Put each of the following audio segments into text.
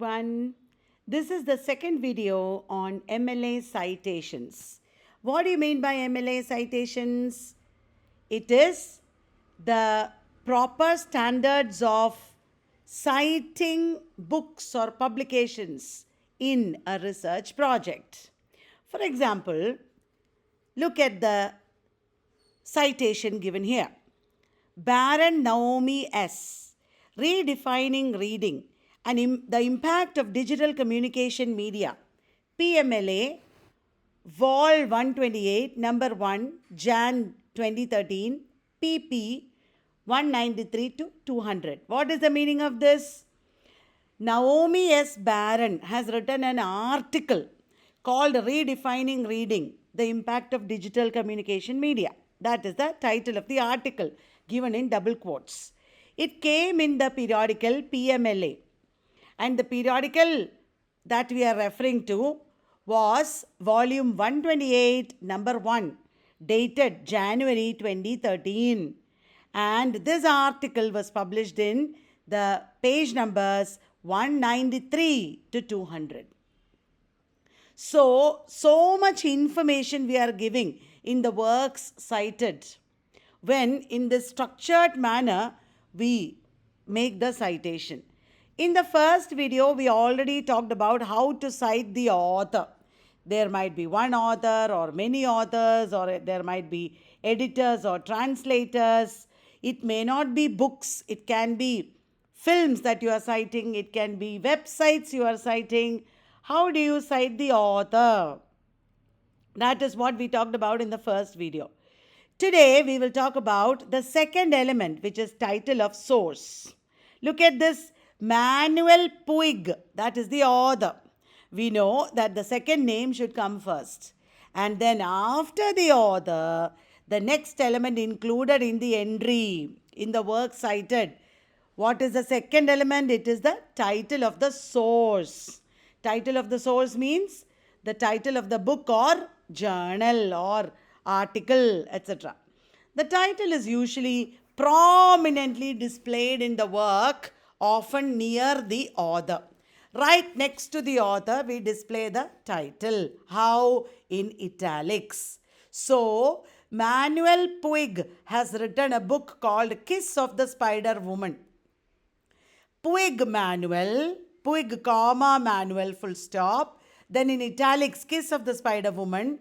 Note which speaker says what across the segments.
Speaker 1: One. This is the second video on MLA citations. What do you mean by MLA citations? It is the proper standards of citing books or publications in a research project. For example, look at the citation given here. Baron Naomi S. Redefining Reading and the Impact of Digital Communication Media. PMLA, Vol 128, number 1, Jan 2013, PP 193 to 200. What is the meaning of this? Naomi S. Baron has written an article called Redefining Reading, the Impact of Digital Communication Media. That is the title of the article, given in double quotes. It came in the periodical PMLA. And the periodical that we are referring to was volume 128, number 1, dated January 2013. And this article was published in the page numbers 193 to 200. So much information we are giving in the works cited when in this structured manner we make the citation. In the first video, we already talked about how to cite the author. There might be one author or many authors, or there might be editors or translators. It may not be books. It can be films that you are citing. It can be websites you are citing. How do you cite the author? That is what we talked about in the first video. Today, we will talk about the second element, which is title of source. Look at this. Manuel Puig, that is the author. We know that the second name should come first. And then after the author, the next element included in the entry, in the work cited. What is the second element? It is the title of the source. Title of the source means the title of the book or journal or article, etc. The title is usually prominently displayed in the work, often near the author. Right next to the author, we display the title. How? In italics. So, Manuel Puig has written a book called Kiss of the Spider Woman. Puig Manuel, Puig comma Manuel full stop. Then in italics, Kiss of the Spider Woman.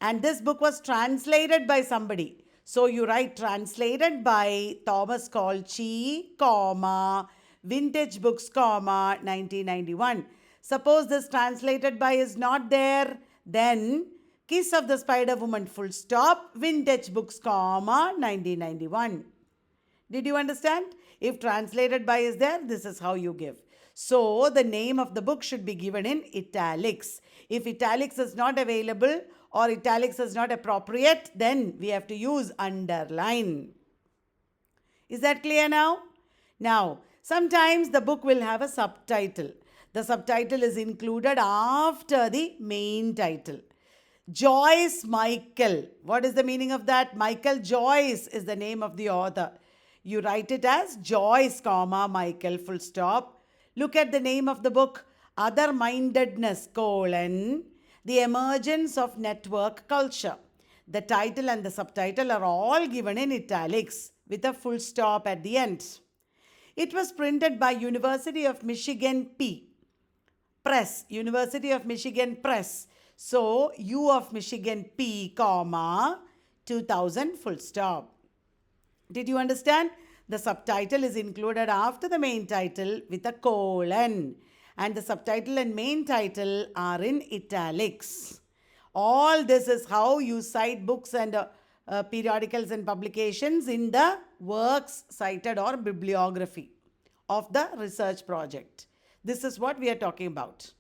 Speaker 1: And this book was translated by somebody. So you write translated by Thomas Colchi, comma, Vintage Books, comma, 1991. Suppose this translated by is not there, then Kiss of the Spider Woman, full stop, Vintage Books, comma, 1991. Did you understand? If translated by is there, this is how you give. So the name of the book should be given in italics. If italics is not available or italics is not appropriate, then we have to use underline. Is that clear now? Now, sometimes the book will have a subtitle. The subtitle is included after the main title. Joyce Michael. What is the meaning of that? Michael Joyce is the name of the author. You write it as Joyce, comma, Michael, full stop. Look at the name of the book. Other-mindedness, colon, the emergence of network culture. The title and the subtitle are all given in italics with a full stop at the end. It was printed by University of Michigan Press. University of Michigan Press. So, U of Michigan P, comma, 2000, full stop. Did you understand? The subtitle is included after the main title with a colon. And the subtitle and main title are in italics. All this is how you cite books and periodicals and publications in the works cited or bibliography of the research project. This is what we are talking about.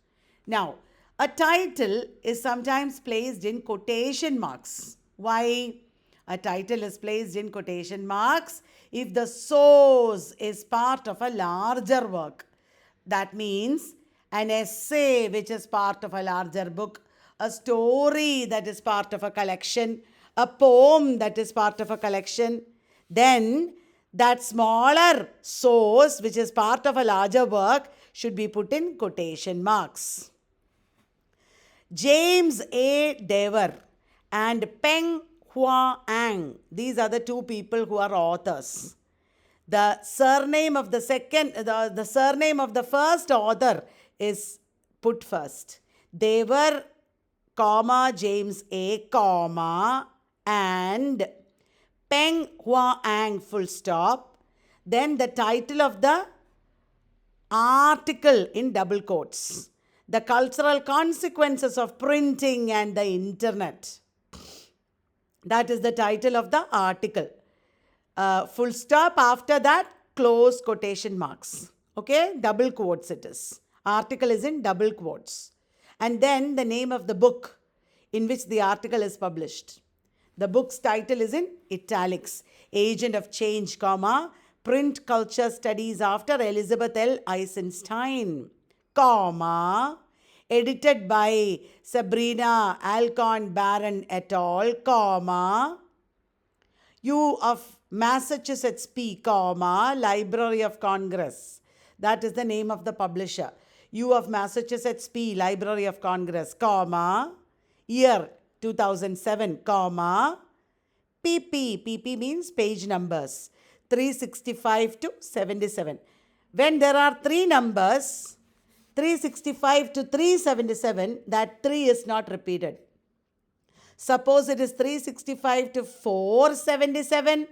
Speaker 1: Now, a title is sometimes placed in quotation marks. Why? A title is placed in quotation marks if the source is part of a larger work. That means an essay which is part of a larger book, a story that is part of a collection, a poem that is part of a collection. Then that smaller source which is part of a larger work should be put in quotation marks. James A. Dever and Peng Hua Ang. These are the two people who are authors. The surname of the surname of the first author is put first. Dever, comma, James A, comma, and Peng Hua Ang, full stop. Then the title of the article in double quotes. The cultural consequences of printing and the internet. That is the title of the article. Full stop. After that, close quotation marks. Okay, double quotes it is. Article is in double quotes. And then the name of the book in which the article is published. The book's title is in italics. Agent of Change, comma, Print Culture Studies after Elizabeth L. Eisenstein, comma, edited by Sabrina Alcorn Barron et al., comma, U of Massachusetts P, comma, Library of Congress. That is the name of the publisher. U of Massachusetts P, Library of Congress, comma, year 2007, comma, PP means page numbers, 365 to 77. When there are three numbers, 365 to 377, that 3 is not repeated. Suppose it is 365 to 477,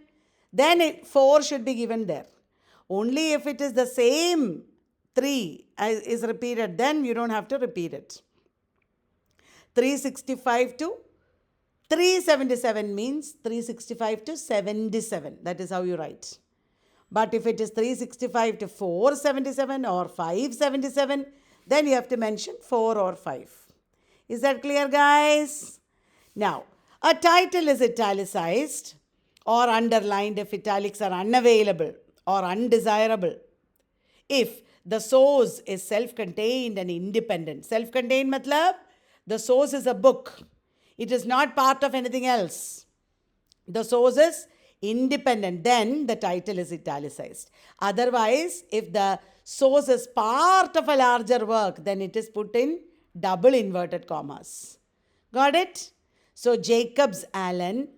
Speaker 1: then 4 should be given there. Only if it is the same 3 is repeated, then you don't have to repeat it. 365 to 377 means 365 to 77. That is how you write. But if it is 365 to 477 or 577, then you have to mention 4 or 5. Is that clear, guys? Now, a title is italicized or underlined if italics are unavailable or undesirable. If the source is self-contained and independent. Self-contained matlab, the source is a book. It is not part of anything else. The source is independent. Then the title is italicized. Otherwise, if the source is part of a larger work, then it is put in double inverted commas. Got it? So, Jacobs Allen,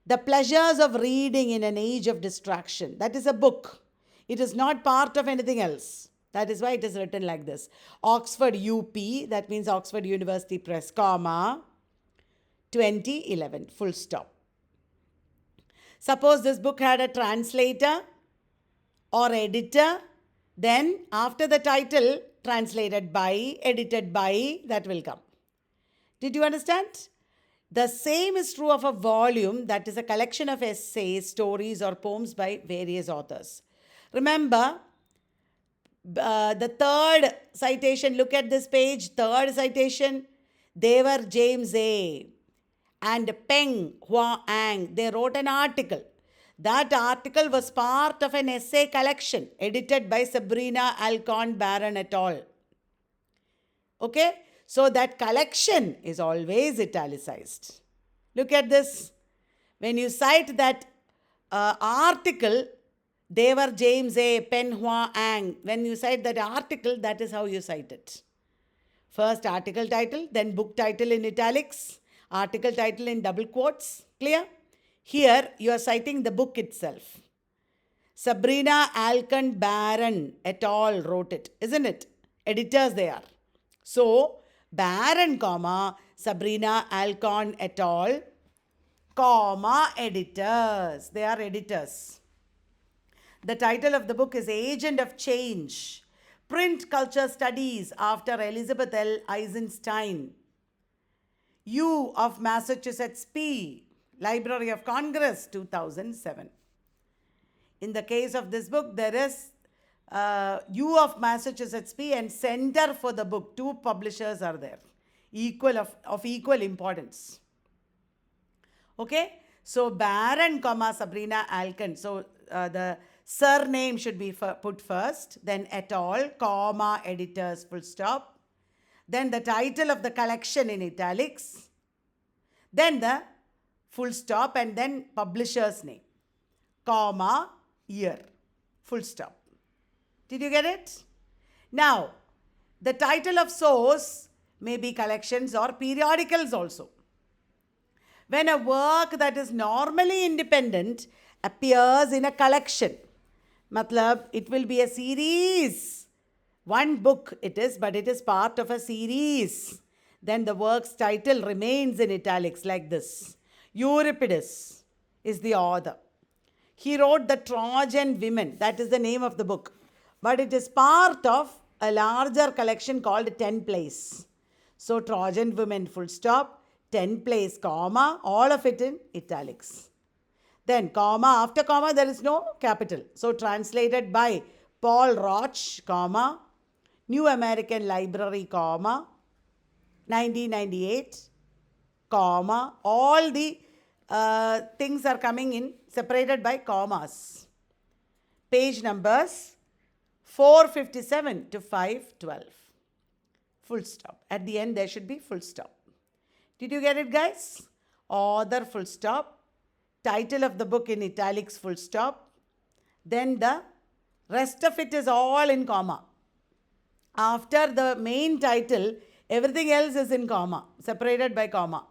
Speaker 1: The Pleasures of Reading in an Age of Distraction. That is a book. It is not part of anything else. That is why it is written like this. Oxford UP, that means Oxford University Press, comma, 2011, full stop. Suppose this book had a translator or editor, then after the title, translated by, edited by, that will come. Did you understand? The same is true of a volume, that is a collection of essays, stories or poems by various authors. Remember, the third citation, look at this page, third citation, they were James A. and Peng Hua Ang. They wrote an article. That article was part of an essay collection edited by Sabrina Alcorn Barron et al. Okay? So that collection is always italicized. Look at this. When you cite that article, they were James A. Peng Hua Ang. When you cite that article, that is how you cite it. First article title, then book title in italics, article title in double quotes. Clear? Here you are citing the book itself. Sabrina Alcorn Barron et al. Wrote it, isn't it? Editors they are. So, Barron, comma, Sabrina Alcorn et al., comma, editors. They are editors. The title of the book is Agent of Change, Print Culture Studies after Elizabeth L. Eisenstein. U of Massachusetts P, Library of Congress, 2007. In the case of this book, there is U of Massachusetts P and Center for the book. Two publishers are there, of equal importance. Okay? So, Barron, comma, Sabrina Alcorn. So, the surname should be put first, then et al., comma, editors, full stop. Then the title of the collection in italics. Then the full stop and then publisher's name, comma, year, full stop. Did you get it? Now, the title of source may be collections or periodicals also. When a work that is normally independent appears in a collection, matlab, it will be a series. One book it is, but it is part of a series. Then the work's title remains in italics like this. Euripides is the author. He wrote the Trojan Women. That is the name of the book. But it is part of a larger collection called 10 Plays. So Trojan Women, full stop, 10 Plays, comma, all of it in italics. Then comma, after comma there is no capital. So translated by Paul Roch, comma, New American Library, comma, 1998, comma, all the things are coming in separated by commas. Page numbers 457 to 512. Full stop. At the end there should be full stop. Did you get it, guys? Author, full stop. Title of the book in italics, full stop. Then the rest of it is all in comma. After the main title, everything else is in comma, separated by comma.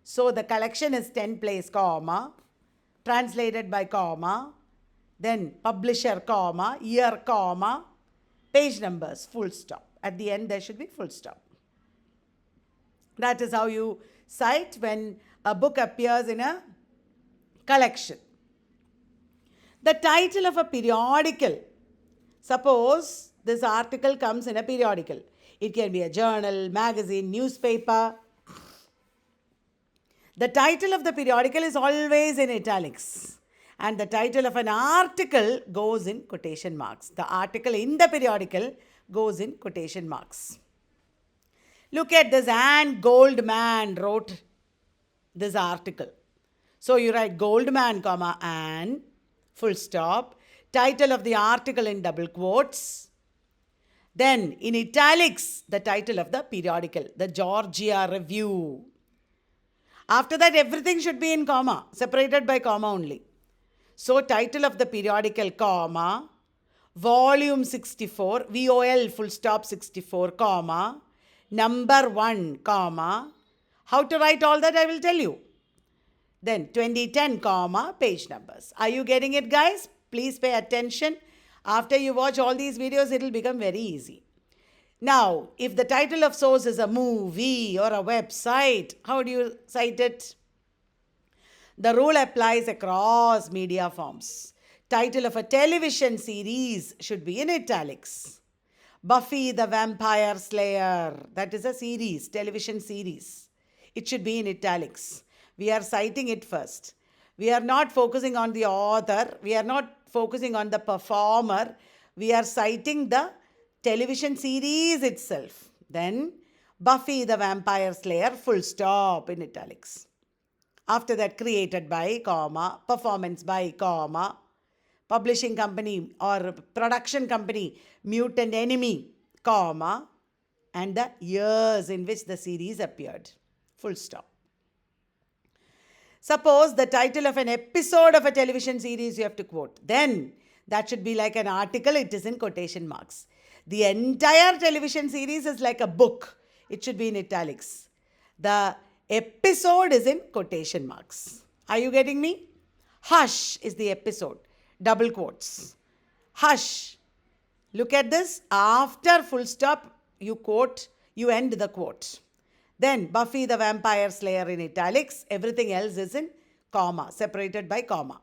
Speaker 1: So the collection is 10 Plays, comma, translated by comma, then publisher, comma, year, comma, page numbers, full stop. At the end there should be full stop. That is how you cite when a book appears in a collection. The title of a periodical. Suppose this article comes in a periodical. It can be a journal, magazine, newspaper. The title of the periodical is always in italics. And the title of an article goes in quotation marks. The article in the periodical goes in quotation marks. Look at this. Anne Goldman wrote this article. So you write Goldman, comma, Anne, full stop. Title of the article in double quotes. Then in italics, the title of the periodical, the Georgia Review. After that, everything should be in comma, separated by comma only. So title of the periodical, comma, volume 64, VOL, full stop 64, comma, number 1, comma. How to write all that I will tell you. Then 2010, comma, page numbers. Are you getting it, guys? Please pay attention. After you watch all these videos, it will become very easy. Now, if the title of source is a movie or a website, how do you cite it? The rule applies across media forms. Title of a television series should be in italics. Buffy the Vampire Slayer, that is a series, television series. It should be in italics. We are citing it first. We are not focusing on the author. We are not focusing on the performer. We are citing the television series itself. Then Buffy the Vampire Slayer, full stop in italics. After that, created by, comma, performance by, comma, publishing company or production company, Mutant Enemy, comma, and the years in which the series appeared. Full stop. Suppose the title of an episode of a television series you have to quote. Then that should be like an article. It is in quotation marks. The entire television series is like a book. It should be in italics. The episode is in quotation marks. Are you getting me? Hush is the episode. Double quotes. Hush. Look at this. After full stop, you quote, you end the quote. Then Buffy the Vampire Slayer in italics. Everything else is in comma, separated by comma.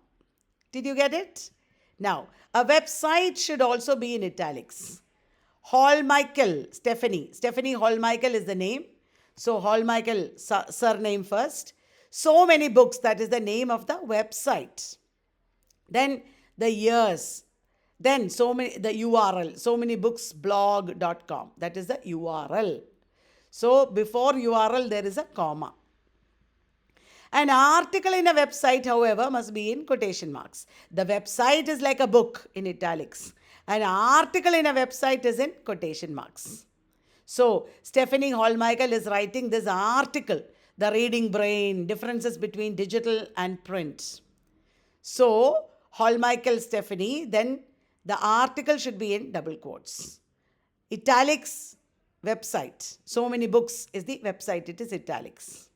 Speaker 1: Did you get it? Now, a website should also be in italics. Hall-Michael, Stephanie. Stephanie Hall-Michael is the name. So Hall-Michael, surname first. So many books, that is the name of the website. Then the years. Then the URL. So many books, blog.com. That is the URL. So before URL, there is a comma. An article in a website, however, must be in quotation marks. The website is like a book in italics. An article in a website is in quotation marks. So Stephanie Hall-Michael is writing this article, The Reading Brain, Differences Between Digital and Print. So Hall-Michael Stephanie, then the article should be in double quotes. Italics website. So many books is the website. It is italics.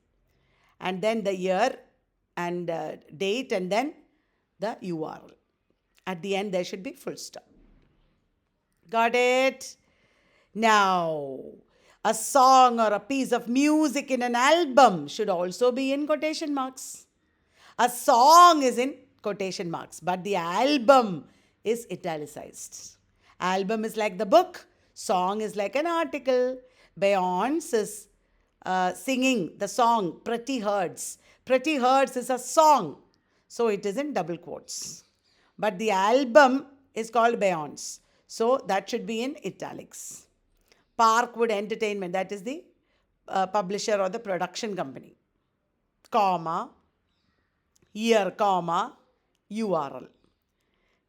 Speaker 1: And then the year and date and then the URL. At the end, there should be full stop. Got it? Now, a song or a piece of music in an album should also be in quotation marks. A song is in quotation marks, but the album is italicized. Album is like the book, song is like an article. Beyonce is singing the song Pretty Hurts. Pretty Hurts is a song, so it is in double quotes. But the album is called Beyonce, so that should be in italics. Parkwood Entertainment, that is the publisher or the production company. Comma, year, comma, URL.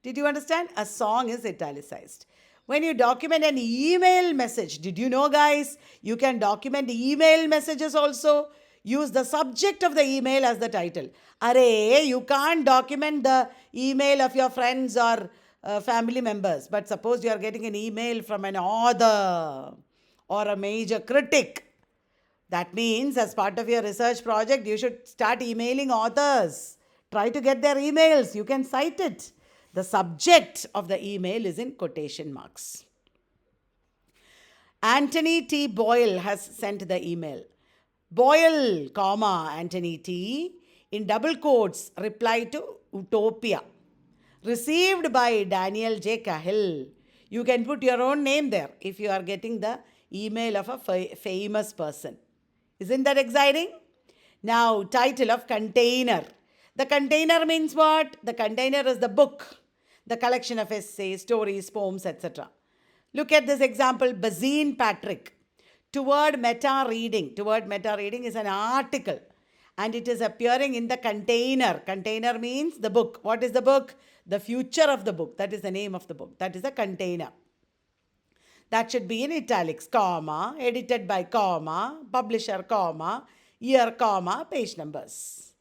Speaker 1: Did you understand? A song is italicized. When you document an email message, did you know, guys, you can document email messages also? Use the subject of the email as the title. Array, you can't document the email of your friends or family members. But suppose you are getting an email from an author or a major critic. That means as part of your research project, you should start emailing authors. Try to get their emails. You can cite it. The subject of the email is in quotation marks. Anthony T. Boyle has sent the email. Boyle, comma, Anthony T. in double quotes, reply to Utopia. Received by Daniel J. Cahill. You can put your own name there if you are getting the email of a famous person. Isn't that exciting? Now, title of container. The container means what? The container is the book, the collection of essays, stories, poems, etc. Look at this example, Bazine Patrick. Toward meta reading. Toward meta reading is an article and it is appearing in the container. Container means the book. What is the book? The future of the book. That is the name of the book. That is a container. That should be in italics, comma, edited by comma, publisher, comma, year, comma, page numbers.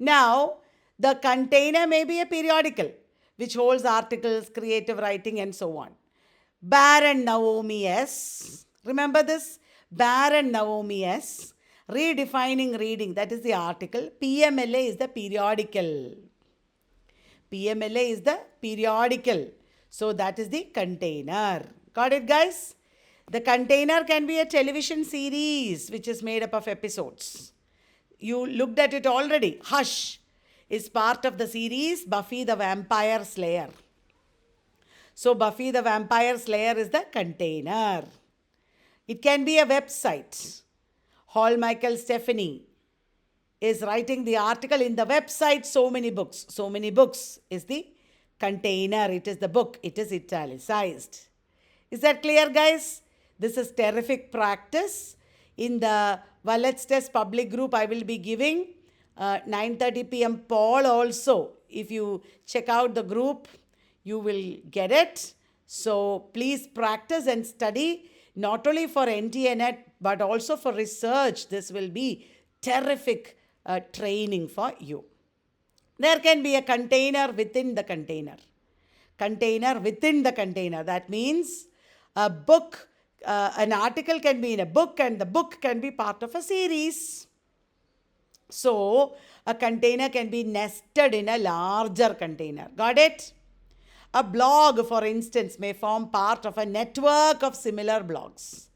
Speaker 1: Now, the container may be a periodical, which holds articles, creative writing, and so on. Baron Naomi S. Remember this? Baron Naomi S. Redefining reading, that is the article. PMLA is the periodical. PMLA is the periodical. So that is the container. Got it, guys? The container can be a television series which is made up of episodes. You looked at it already. Hush is part of the series Buffy the Vampire Slayer. So Buffy the Vampire Slayer is the container. It can be a website. Hall Michael Stephanie is writing the article in the website So Many Books. So Many Books is the container. It is the book. It is italicized. Is that clear, guys? This is terrific practice. In the Vallath's Test public group, I will be giving 9:30 p.m. poll also. If you check out the group, you will get it. So please practice and study, not only for NTA NET, but also for research. This will be terrific training for you. There can be a container within the container. Container within the container. That means a book, an article can be in a book and the book can be part of a series. So, a container can be nested in a larger container. Got it? A blog, for instance, may form part of a network of similar blogs.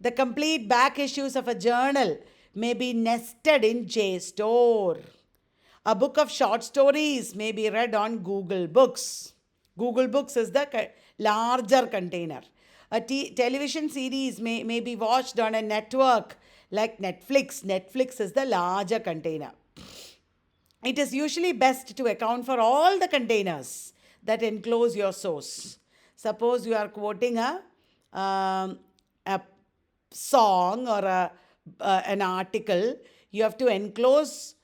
Speaker 1: The complete back issues of a journal may be nested in JSTOR. A book of short stories may be read on Google Books. Google Books is the larger container. A television series may be watched on a network like Netflix. Netflix is the larger container. It is usually best to account for all the containers that enclose your source. Suppose you are quoting a song or an article, you have to enclose,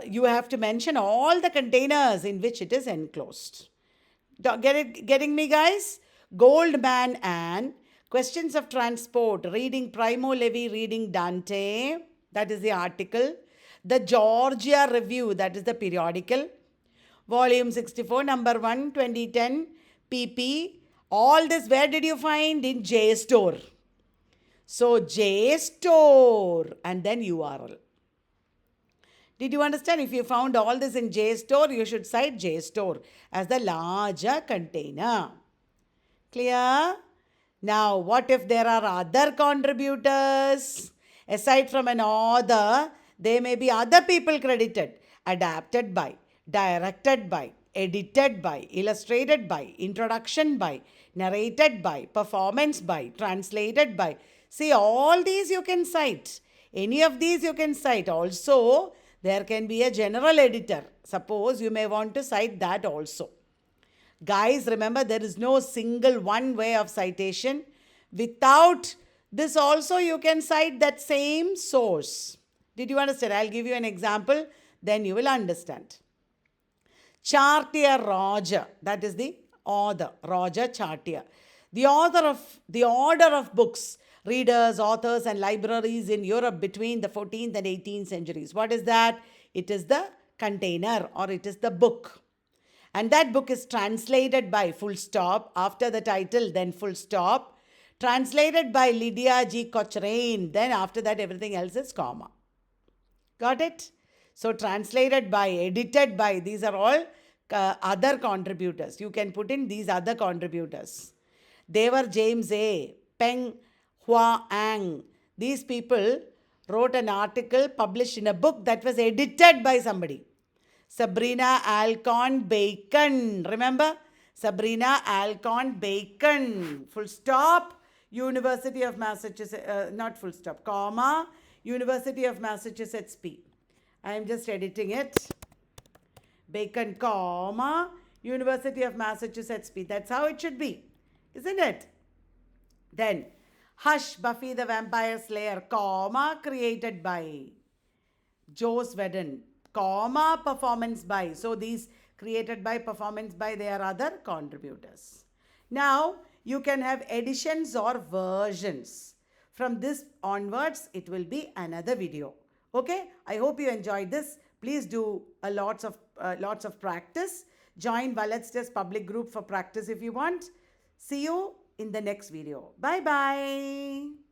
Speaker 1: you have to mention all the containers in which it is enclosed. Getting me, guys? Goldman and Questions of Transport, reading Primo Levi, reading Dante, that is the article. The Georgia Review, that is the periodical. Volume 64, number 1, 2010, pp. All this, where did you find? In JSTOR. So JSTOR and then URL. Did you understand? If you found all this in JSTOR, you should cite JSTOR as the larger container. Clear? Now, what if there are other contributors? Aside from an author, there may be other people credited. Adapted by, directed by, edited by, illustrated by, introduction by, narrated by, performance by, translated by. See, all these you can cite. Any of these you can cite. Also, there can be a general editor. Suppose you may want to cite that also. Guys, remember, there is no single one way of citation. Without this also, you can cite that same source. Did you understand? I'll give you an example, then you will understand. Chartier Roger, that is the author, Roger Chartier. The order of books, readers, authors, and libraries in Europe between the 14th and 18th centuries. What is that? It is the container, or it is the book. And that book is translated by full stop, after the title, then full stop. Translated by Lydia G. Cochrane, then after that everything else is comma. Got it? So translated by, edited by, these are all other contributors. You can put in these other contributors. They were James A., Peng Hua Ang. These people wrote an article published in a book that was edited by somebody. Sabrina Alcorn Bacon. Remember? Sabrina Alcorn Bacon. Full stop. University of Massachusetts, not full stop, comma, University of Massachusetts P. I am just editing it. Bacon, comma, University of Massachusetts P. That's how it should be, isn't it? Then, Hush, Buffy the Vampire Slayer, comma, created by Joss Whedon, comma, performance by. So these created by, performance by, they are other contributors. Now, you can have editions or versions. From this onwards, it will be another video. Okay? I hope you enjoyed this. Please do lots of practice. Join Vallath's Test public group for practice if you want. See you in the next video. Bye-bye.